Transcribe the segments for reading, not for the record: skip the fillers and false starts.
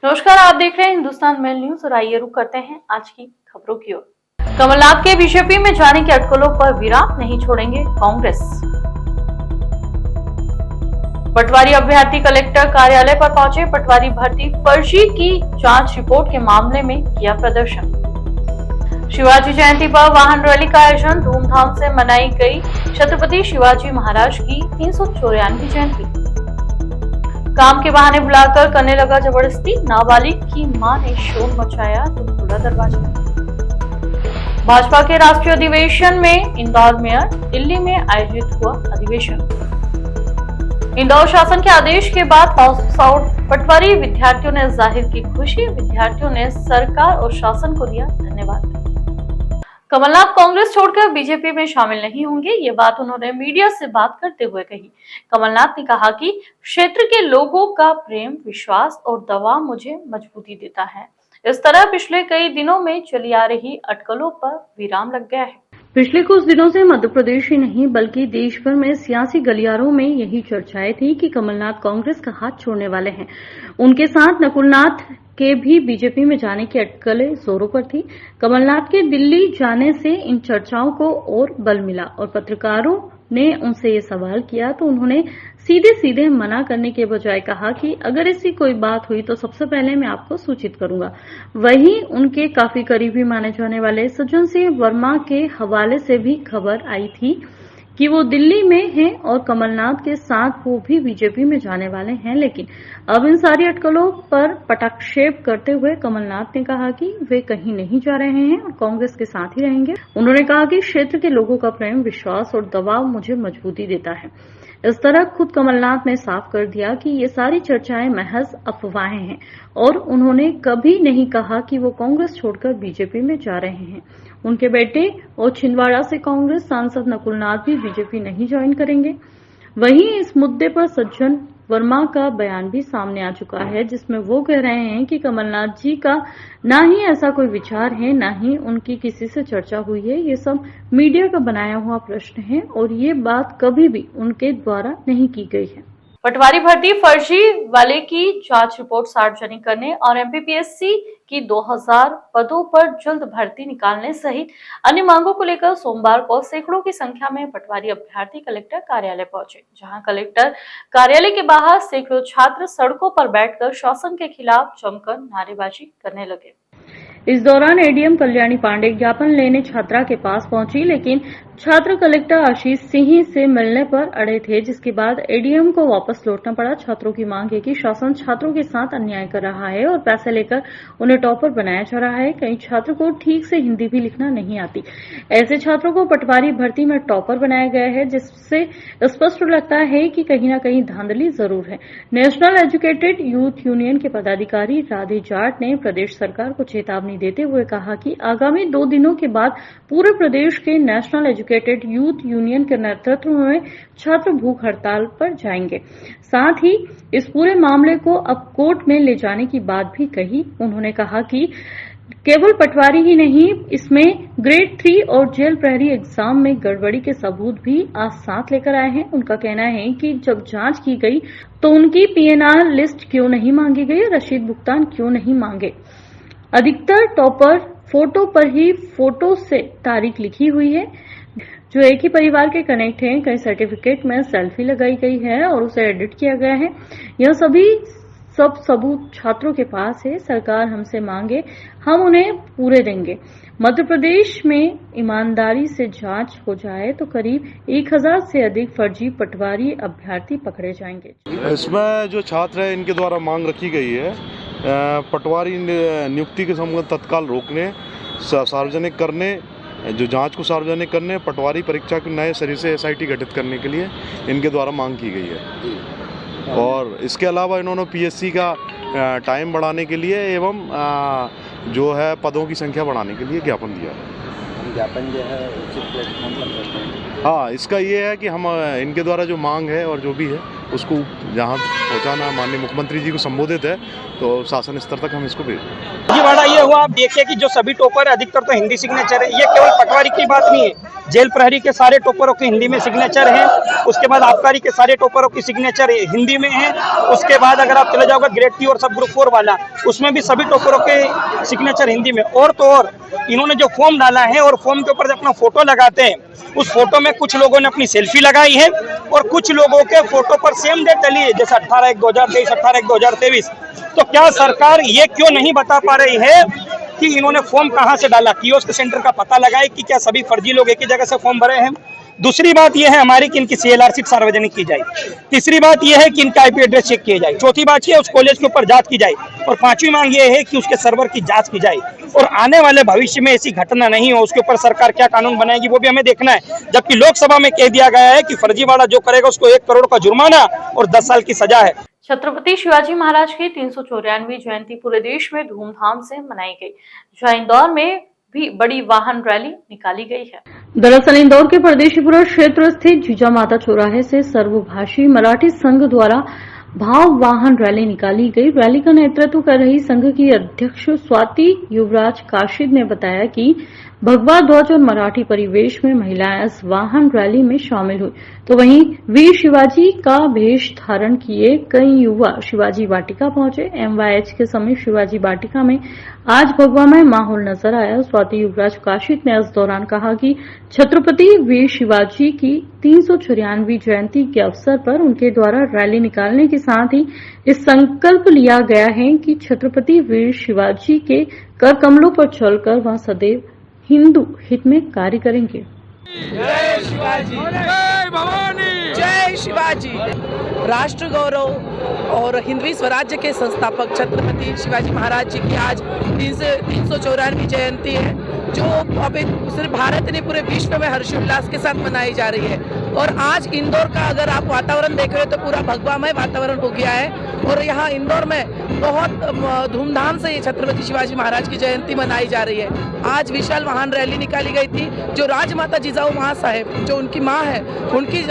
नमस्कार, आप देख रहे हैं हिंदुस्तान मेल न्यूज और आइए रुक करते हैं आज की खबरों की ओर। कमलनाथ के बीजेपी में जाने के अटकलों पर विराम नहीं छोड़ेंगे कांग्रेस। पटवारी अभ्यर्थी कलेक्टर कार्यालय पर पहुंचे। पटवारी भर्ती फर्जी की जांच रिपोर्ट के मामले में किया प्रदर्शन। शिवाजी जयंती पर वाहन रैली का आयोजन धूमधाम से मनाई गई। छत्रपति शिवाजी महाराज की 394वीं जयंती। काम के बहाने बुलाकर करने लगा जबरदस्ती। नाबालिग की मां ने शोर मचाया तो खुला दरवाजा। भाजपा के राष्ट्रीय अधिवेशन में इंदौर मेयर। दिल्ली में आयोजित हुआ अधिवेशन। इंदौर शासन के आदेश के बाद पास आउट पटवारी विद्यार्थियों ने जाहिर की खुशी। विद्यार्थियों ने सरकार और शासन को दिया धन्यवाद। कमलनाथ कांग्रेस छोड़कर बीजेपी में शामिल नहीं होंगे, ये बात उन्होंने मीडिया से बात करते हुए कही। कमलनाथ ने कहा कि क्षेत्र के लोगों का प्रेम, विश्वास और दबाव मुझे मजबूती देता है। इस तरह पिछले कई दिनों में चली आ रही अटकलों पर विराम लग गया है। पिछले कुछ दिनों से मध्य प्रदेश ही नहीं बल्कि देश भर में सियासी गलियारों में यही चर्चाएं थी कि कमलनाथ कांग्रेस का हाथ छोड़ने वाले हैं। उनके साथ नकुलनाथ के भी बीजेपी में जाने की अटकलें जोरों पर थी। कमलनाथ के दिल्ली जाने से इन चर्चाओं को और बल मिला और पत्रकारों ने उनसे ये सवाल किया तो उन्होंने सीधे सीधे मना करने के बजाय कहा कि अगर ऐसी कोई बात हुई तो सबसे पहले मैं आपको सूचित करूंगा। वहीं उनके काफी करीबी माने जाने वाले सज्जन सिंह वर्मा के हवाले से भी खबर आई थी कि वो दिल्ली में हैं और कमलनाथ के साथ वो भी बीजेपी में जाने वाले हैं। लेकिन अब इन सारी अटकलों पर पटाक्षेप करते हुए कमलनाथ ने कहा कि वे कहीं नहीं जा रहे हैं और कांग्रेस के साथ ही रहेंगे। उन्होंने कहा कि क्षेत्र के लोगों का प्रेम, विश्वास और दबाव मुझे मजबूती देता है। इस तरह खुद कमलनाथ ने साफ कर दिया कि ये सारी चर्चाएं महज अफवाहें हैं और उन्होंने कभी नहीं कहा कि वो कांग्रेस छोड़कर बीजेपी में जा रहे हैं। उनके बेटे और छिंदवाड़ा से कांग्रेस सांसद नकुलनाथ भी बीजेपी नहीं ज्वाइन करेंगे। वहीं इस मुद्दे पर सज्जन वर्मा का बयान भी सामने आ चुका है, जिसमें वो कह रहे हैं कि कमलनाथ जी का ना ही ऐसा कोई विचार है, ना ही उनकी किसी से चर्चा हुई है। ये सब मीडिया का बनाया हुआ प्रश्न है और ये बात कभी भी उनके द्वारा नहीं की गई है। पटवारी भर्ती फर्जी वाले की जांच रिपोर्ट सार्वजनिक करने और एमपीपीएससी की 2000 पदों पर जल्द भर्ती निकालने सहित अन्य मांगों को लेकर सोमवार को सैकड़ों की संख्या में पटवारी अभ्यर्थी कलेक्टर कार्यालय पहुंचे, जहां कलेक्टर कार्यालय के बाहर सैकड़ों छात्र सड़कों पर बैठकर शासन के खिलाफ जमकर नारेबाजी करने लगे। इस दौरान एडीएम कल्याणी पांडे ज्ञापन लेने छात्रा के पास पहुंची, लेकिन छात्र कलेक्टर आशीष सिंह से मिलने पर अड़े थे, जिसके बाद एडीएम को वापस लौटना पड़ा। छात्रों की मांग है कि शासन छात्रों के साथ अन्याय कर रहा है और पैसे लेकर उन्हें टॉपर बनाया जा रहा है। कई छात्रों को ठीक से हिंदी भी लिखना नहीं आती। ऐसे छात्रों को पटवारी भर्ती में टॉपर बनाया गया है, जिससे स्पष्ट लगता है कि कहीं न कहीं धांधली जरूर है। नेशनल एजुकेटेड यूथ यूनियन के पदाधिकारी राधे जाट ने प्रदेश सरकार को चेतावनी देते हुए कहा कि आगामी 2 दिनों के बाद पूरे प्रदेश के नेशनल एजुकेटेड यूथ यूनियन के नेतृत्व में छात्र भूख हड़ताल पर जाएंगे। साथ ही इस पूरे मामले को अब कोर्ट में ले जाने की बात भी कही। उन्होंने कहा कि केवल पटवारी ही नहीं, इसमें ग्रेड 3 और जेल प्रहरी एग्जाम में गड़बड़ी के सबूत भी आज साथ लेकर आए हैं। उनका कहना है कि जब जांच की गई तो उनकी पीएनआर लिस्ट क्यों नहीं मांगी गई, रसीद भुगतान क्यों नहीं मांगे। अधिकतर टॉपर फोटो पर ही फोटो से तारीख लिखी हुई है, जो एक ही परिवार के कनेक्ट हैं। कई सर्टिफिकेट में सेल्फी लगाई गई है और उसे एडिट किया गया है। यह सब सबूत छात्रों के पास है। सरकार हमसे मांगे, हम उन्हें पूरे देंगे। मध्य प्रदेश में ईमानदारी से जांच हो जाए तो करीब 1000 से अधिक फर्जी पटवारी अभ्यर्थी पकड़े जाएंगे। इसमें जो छात्र है इनके द्वारा मांग रखी गई है पटवारी नियुक्ति के संबंध तत्काल रोकने, सार्वजनिक करने, जो जांच को सार्वजनिक करने, पटवारी परीक्षा के नए सिरे से एसआईटी गठित करने के लिए इनके द्वारा मांग की गई है। और इसके अलावा इन्होंने पीएससी का टाइम बढ़ाने के लिए एवं जो है पदों की संख्या बढ़ाने के लिए ज्ञापन दिया है। ज्ञापन जो है उचित प्लेटफॉर्म पर करते हैं। हाँ, इसका ये है कि हम इनके द्वारा जो मांग है और जो भी है उसको जहाँ पहुँचाना माननीय मुख्यमंत्री जी को संबोधित है, तो शासन स्तर तक हम इसको भेज। फर्जीवाड़ा ये हुआ, आप देखिए कि जो सभी टॉपर अधिकतर तो हिंदी सिग्नेचर है। ये केवल पटवारी की बात नहीं है, जेल प्रहरी के सारे टॉपरों की हिंदी में सिग्नेचर है। उसके बाद आबकारी के सारे टॉपरों की सिग्नेचर हिंदी में है। उसके बाद अगर आप चले जाओगे ग्रेड 3 और सब ग्रुप 4 वाला, उसमें भी सभी टॉपरों के सिग्नेचर हिंदी में। और तो और इन्होंने जो फॉर्म डाला है और फॉर्म के ऊपर अपना फोटो लगाते हैं, उस फोटो में कुछ लोगों ने अपनी सेल्फी लगाई है और कुछ लोगों के फोटो पर सेम डेट डली है, जैसे 18/1/2023, 18/1/2023। तो क्या सरकार ये क्यों नहीं बता पा रही है कि इन्होंने फॉर्म कहां से डाला? कियोस्क सेंटर का पता लगाए कि क्या सभी फर्जी लोग एक ही जगह से फॉर्म भरे हैं। दूसरी बात यह है हमारी कि इनकी CLR शीट सार्वजनिक की जाए। तीसरी बात यह है कि इनका IP एड्रेस चेक किया जाए। चौथी बात यह है उस कॉलेज के ऊपर जांच की जाए। और पांचवी मांग यह है कि उसके सर्वर की जांच की जाए और आने वाले भविष्य में ऐसी घटना नहीं हो, उसके ऊपर सरकार क्या कानून बनाएगी वो भी हमें देखना है। जबकि लोकसभा में कह दिया गया है कि फर्जीवाड़ा जो करेगा उसको 1 करोड़ का जुर्माना और 10 साल की सजा है। छत्रपति शिवाजी महाराज की 394वीं जयंती पूरे देश में धूमधाम से मनाई गई, जहां इंदौर में भी बड़ी वाहन रैली निकाली गई है। दरअसल इंदौर के परदेशीपुरा क्षेत्र स्थित जीजा माता चौराहे से सर्वभाषी मराठी संघ द्वारा भाव वाहन रैली निकाली गई। रैली का नेतृत्व कर रही संघ की अध्यक्ष स्वाति युवराज काशिद ने बताया कि भगवा ध्वज और मराठी परिवेश में महिलाएं इस वाहन रैली में शामिल हुई, तो वहीं वीर शिवाजी का भेष धारण किए कई युवा शिवाजी वाटिका पहुंचे। MYH के समय शिवाजी वाटिका में आज भगवामय माहौल नजर आया। स्वाति युवराज काशिद ने इस दौरान कहा कि छत्रपति वीर शिवाजी की 394वीं जयंती के अवसर पर उनके द्वारा रैली निकालने के साथ ही इस संकल्प लिया गया है कि छत्रपति वीर शिवाजी के कर कमलों पर चलकर वह सदैव हिंदू हित में कार्य करेंगे। जय शिवाजी, जय भवानी, जय शिवाजी। राष्ट्र गौरव और हिंदवी स्वराज्य के संस्थापक छत्रपति शिवाजी महाराज जी की आज 394वीं जयंती है, जो अभी सिर्फ भारत नहीं पूरे विश्व में हर्षोल्लास के साथ मनाई जा रही है। और आज इंदौर का अगर आप वातावरण देख रहे हो तो पूरा भगवामय वातावरण हो गया है। और यहाँ इंदौर में बहुत धूमधाम से ये छत्रपति शिवाजी महाराज की जयंती मनाई जा रही है। आज विशाल वाहन रैली निकाली गई थी, जो राजमाता जिजाऊ माँ साहेब जो उनकी माँ है, उनकी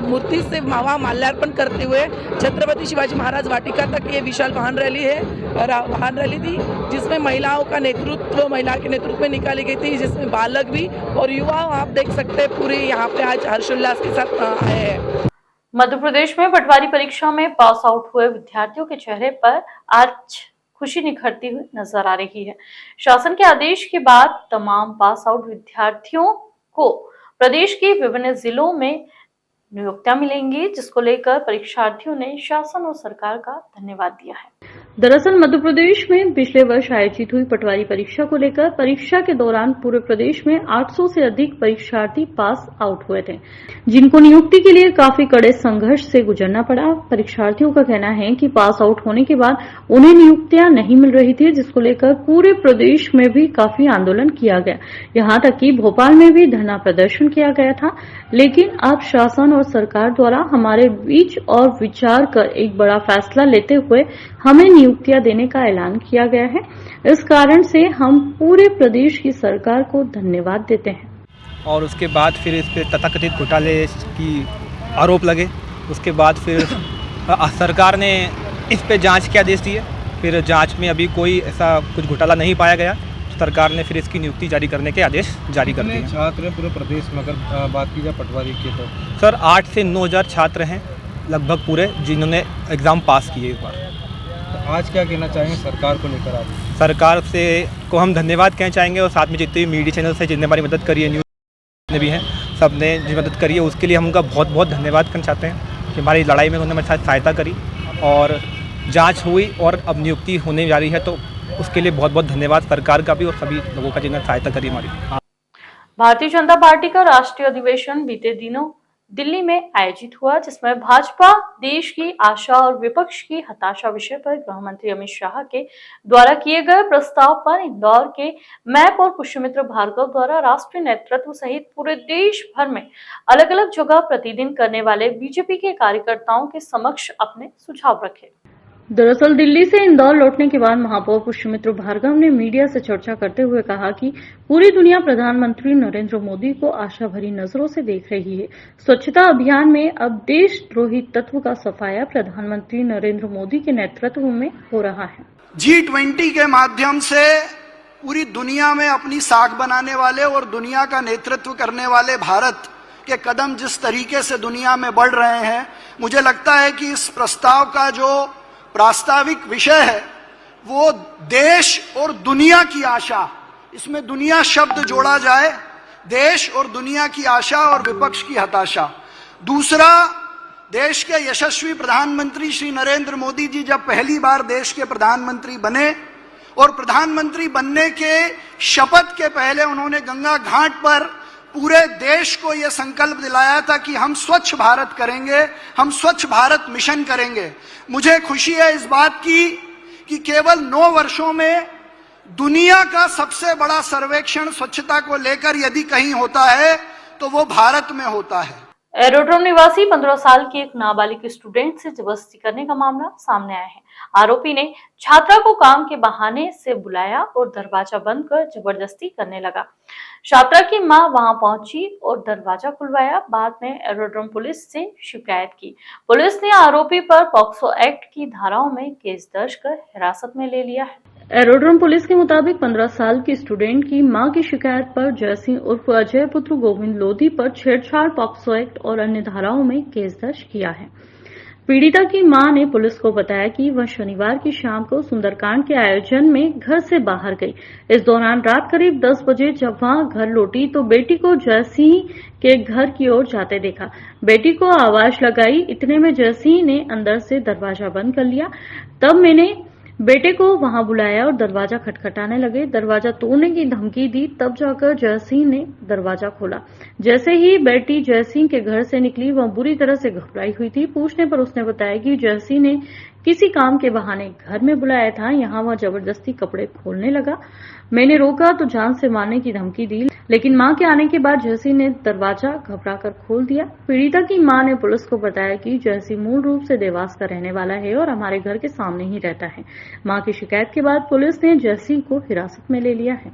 मूर्ति से वहाँ माल्यार्पण करते हुए छत्रपति शिवाजी महाराज वाटिका तक ये विशाल वाहन रैली थी, जिसमें महिलाओं का नेतृत्व, महिला के नेतृत्व में निकाली गई थी, जिसमें बालक भी और युवा आप देख सकते हैं पूरे यहाँ पे आज हर्षोल्लास के साथ आए हैं। मध्य प्रदेश में पटवारी परीक्षा में पास आउट हुए विद्यार्थियों के चेहरे पर आज खुशी निखरती हुई नजर आ रही है। शासन के आदेश के बाद तमाम पास आउट विद्यार्थियों को प्रदेश के विभिन्न जिलों में नियुक्तियां मिलेंगी, जिसको लेकर परीक्षार्थियों ने शासन और सरकार का धन्यवाद दिया है। दरअसल मध्य प्रदेश में पिछले वर्ष आयोजित हुई पटवारी परीक्षा को लेकर परीक्षा के दौरान पूरे प्रदेश में 800 से अधिक परीक्षार्थी पास आउट हुए थे, जिनको नियुक्ति के लिए काफी कड़े संघर्ष से गुजरना पड़ा। परीक्षार्थियों का कहना है कि पास आउट होने के बाद उन्हें नियुक्तियां नहीं मिल रही थी, जिसको लेकर पूरे प्रदेश में भी काफी आंदोलन किया गया। यहाँ तक कि भोपाल में भी धरना प्रदर्शन किया गया था। लेकिन अब शासन और सरकार द्वारा हमारे बीच और विचार कर एक बड़ा फैसला लेते हुए हमें नियुक्तियां देने का ऐलान किया गया है। इस कारण से हम पूरे प्रदेश की सरकार को धन्यवाद देते हैं। और उसके बाद फिर इस पे तथाकथित घोटाले की आरोप लगे। उसके बाद फिर सरकार ने इस पे जांच के आदेश दिए। फिर जांच में अभी कोई ऐसा कुछ घोटाला नहीं पाया गया। सरकार ने फिर इसकी नियुक्ति जारी करने के आदेश जारी कर दिए। छात्र पूरे प्रदेश में अगर बात की जाए पटवारी की तो सर 8 से 9 हज़ार छात्र हैं लगभग पूरे, जिन्होंने एग्ज़ाम पास किए इस बार। तो आज क्या कहना चाहेंगे सरकार को लेकर? आज सरकार से को हम धन्यवाद कहना चाहेंगे और साथ में जितने भी मीडिया चैनल से जितने हमारी मदद करी है, न्यूज़ ने भी हैं, सब ने जो मदद करी है उसके लिए हम उनका बहुत बहुत धन्यवाद करना चाहते हैं कि हमारी लड़ाई में उन्होंने हमारे साथ सहायता करी और जाँच हुई और अब नियुक्ति होने जा रही है। तो उसके लिए बहुत बहुत धन्यवाद सरकार का भी और सभी लोगों का जिन्होंने सहायता करी हमारी। भारतीय जनता पार्टी का राष्ट्रीय अधिवेशन बीते दिनों दिल्ली में आयोजित हुआ, जिसमें भाजपा देश की आशा और विपक्ष की हताशा विषय पर गृह मंत्री अमित शाह के द्वारा किए गए प्रस्ताव पर इंदौर के मैप और पुष्यमित्र भार्गव द्वारा राष्ट्रीय नेतृत्व सहित पूरे देश भर में अलग अलग जगह प्रतिदिन करने वाले बीजेपी के कार्यकर्ताओं के समक्ष अपने सुझाव रखे। दरअसल दिल्ली से इंदौर लौटने के बाद महापौर पुष्यमित्र भार्गव ने मीडिया से चर्चा करते हुए कहा कि पूरी दुनिया प्रधानमंत्री नरेंद्र मोदी को आशा भरी नजरों से देख रही है। स्वच्छता अभियान में अब देशद्रोही तत्व का सफाया प्रधानमंत्री नरेंद्र मोदी के नेतृत्व में हो रहा है। G20 के माध्यम से पूरी दुनिया में अपनी साख बनाने वाले और दुनिया का नेतृत्व करने वाले भारत के कदम जिस तरीके से दुनिया में बढ़ रहे हैं, मुझे लगता है कि इस प्रस्ताव का जो प्रास्ताविक विषय है वो देश और दुनिया की आशा, इसमें दुनिया शब्द जोड़ा जाए, देश और दुनिया की आशा और विपक्ष की हताशा। दूसरा, देश के यशस्वी प्रधानमंत्री श्री नरेंद्र मोदी जी जब पहली बार देश के प्रधानमंत्री बने और प्रधानमंत्री बनने के शपथ के पहले उन्होंने गंगा घाट पर पूरे देश को यह संकल्प दिलाया था कि हम स्वच्छ भारत करेंगे, हम स्वच्छ भारत मिशन करेंगे। मुझे खुशी है इस बात की कि केवल 9 वर्षों में दुनिया का सबसे बड़ा सर्वेक्षण स्वच्छता को लेकर यदि कहीं होता है तो वो भारत में होता है। एरोड्रोम निवासी 15 साल की एक नाबालिग स्टूडेंट से जबरदस्ती करने का मामला सामने आया है। आरोपी ने छात्रा को काम के बहाने से बुलाया और दरवाजा बंद कर जबरदस्ती करने लगा। छात्रा की मां वहां पहुंची और दरवाजा खुलवाया। बाद में एरोड्रोम पुलिस से शिकायत की। पुलिस ने आरोपी पर पॉक्सो एक्ट की धाराओं में केस दर्ज कर हिरासत में ले लिया है। एरोड्रोम पुलिस के मुताबिक 15 साल की स्टूडेंट की मां की शिकायत पर जयसिंह उर्फ अजय पुत्र गोविंद लोधी पर छेड़छाड़ पॉक्सो एक्ट और अन्य धाराओं में केस दर्ज किया है। पीड़िता की मां ने पुलिस को बताया कि वह शनिवार की शाम को सुंदरकांड के आयोजन में घर से बाहर गई। इस दौरान रात करीब 10 बजे जब वहां घर लौटी तो बेटी को जयसिंह के घर की ओर जाते देखा। बेटी को आवाज लगाई, इतने में जयसिंह ने अंदर से दरवाजा बंद कर लिया। तब मैंने बेटे को वहां बुलाया और दरवाजा खटखटाने लगे। दरवाजा तोड़ने की धमकी दी, तब जाकर जयसिंह ने दरवाजा खोला। जैसे ही बेटी जयसिंह के घर से निकली वह बुरी तरह से घबराई हुई थी। पूछने पर उसने बताया कि जयसिंह ने किसी काम के बहाने घर में बुलाया था। यहां वह जबरदस्ती कपड़े खोलने लगा। मैंने रोका तो जान से मारने की धमकी दी, लेकिन मां के आने के बाद जयसिंह ने दरवाजा घबराकर खोल दिया। पीड़िता की मां ने पुलिस को बताया कि जयसिंह मूल रूप से देवास का रहने वाला है और हमारे घर के सामने ही रहता है। मां की शिकायत के बाद पुलिस ने जयसिंह को हिरासत में ले लिया है।